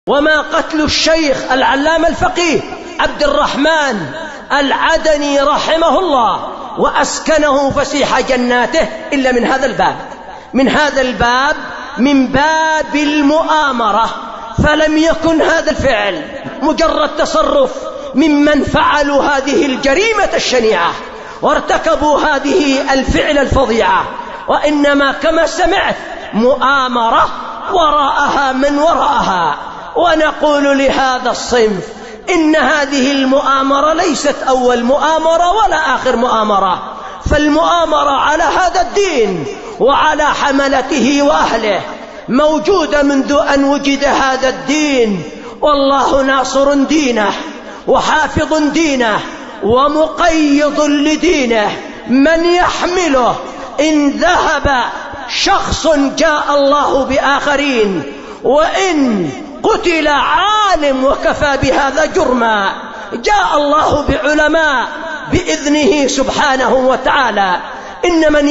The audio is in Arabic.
وما قتل الشيخ العلامة الفقيه عبد الرحمن العدني رحمه الله وأسكنه فسيح جناته إلا من هذا الباب، من باب المؤامرة. فلم يكن هذا الفعل مجرد تصرف ممن فعلوا هذه الجريمة الشنيعة وارتكبوا هذه الفعل الفظيعة، وإنما كما سمعت مؤامرة وراءها من وراءها. ونقول لهذا الصنف إن هذه المؤامرة ليست أول مؤامرة ولا آخر مؤامرة، فالمؤامرة على هذا الدين وعلى حملته وأهله موجودة منذ أن وجد هذا الدين، والله ناصر دينه وحافظ دينه ومقيض لدينه. من يحمله إن ذهب شخص جاء الله بآخرين، وإن قتل عالم وكفى بهذا جرما جاء الله بعلماء بإذنه سبحانه وتعالى. إن من